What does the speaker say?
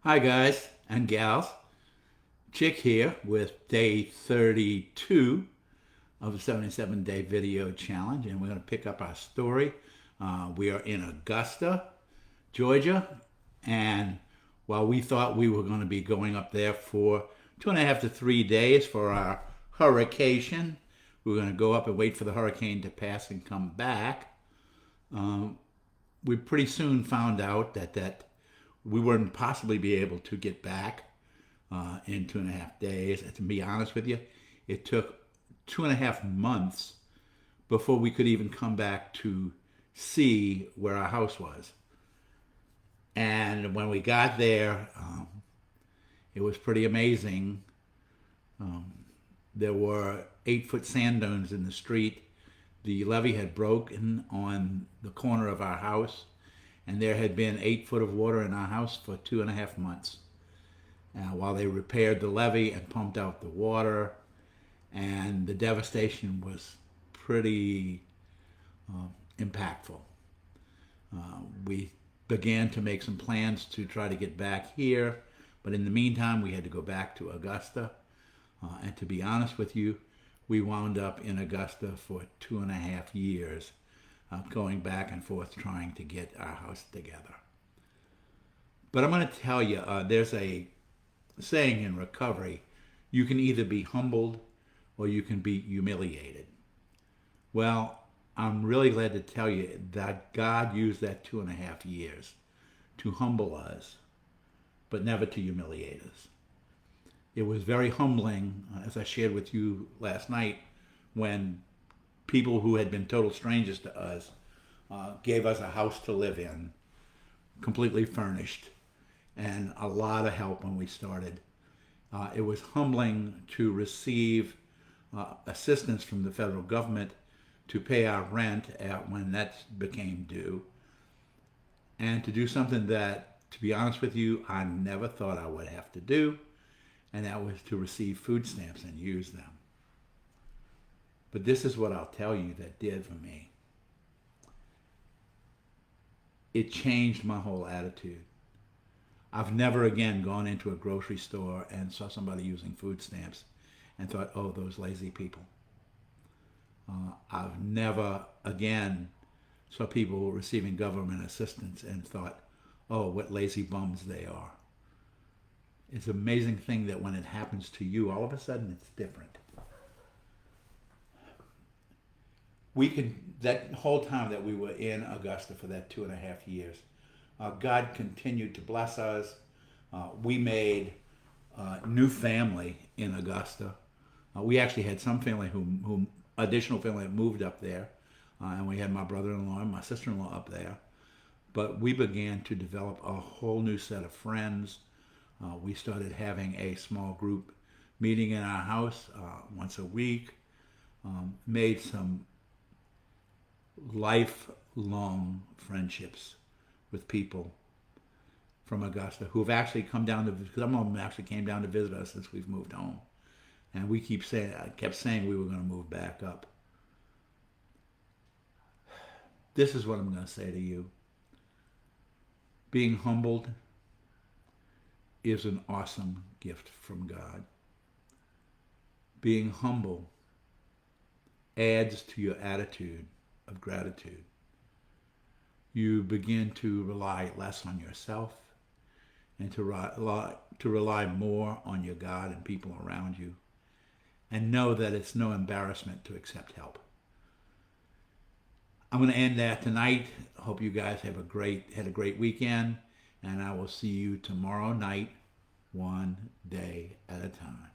Hi, guys and gals. Chick here with day 32 of the 77-day video challenge, and we're going to pick up our story. We are in Augusta, Georgia, and while we thought we were going to be going up there for 2.5 to 3 days for our hurricane, we were going to go up and wait for the hurricane to pass and come back. We pretty soon found out that we wouldn't possibly be able to get back in 2.5 days. And to be honest with you, it took 2.5 months before we could even come back to see where our house was. And when we got there, it was pretty amazing. There were 8-foot sand dunes in the street. The levee had broken on the corner of our house, and there had been 8 foot of water in our house for 2.5 months. While they repaired the levee and pumped out the water, and the devastation was pretty impactful. We began to make some plans to try to get back here, but in the meantime, we had to go back to Augusta. And to be honest with you, we wound up in Augusta for 2.5 years, going back and forth trying to get our house together. But I'm going to tell you, there's a saying in recovery: you can either be humbled or you can be humiliated. Well, I'm really glad to tell you that God used that 2.5 years to humble us, but never to humiliate us. It was very humbling, as I shared with you last night, when people who had been total strangers to us gave us a house to live in, completely furnished, and a lot of help when we started. It was humbling to receive assistance from the federal government to pay our rent when that became due, and to do something that, to be honest with you, I never thought I would have to do, and that was to receive food stamps and use them. But this is what I'll tell you that did for me. It changed my whole attitude. I've never again gone into a grocery store and saw somebody using food stamps and thought, oh, those lazy people. I've never again saw people receiving government assistance and thought, oh, what lazy bums they are. It's an amazing thing that when it happens to you, all of a sudden it's different. That whole time that we were in Augusta for that 2.5 years, God continued to bless us. We made new family in Augusta. We actually had some family who additional family that moved up there, and we had my brother-in-law and my sister-in-law up there. But we began to develop a whole new set of friends. We started having a small group meeting in our house once a week. Made some lifelong friendships with people from Augusta who've actually come down to visit. Some of them actually came down to visit us since we've moved home, and I kept saying we were going to move back up. This is what I'm going to say to you: being humbled is an awesome gift from God. Being humble adds to your attitude of gratitude. You begin to rely less on yourself and to rely more on your God and people around you, and know that it's no embarrassment to accept help. I'm going to end that tonight. I hope you guys had a great weekend, and I will see you tomorrow night, one day at a time.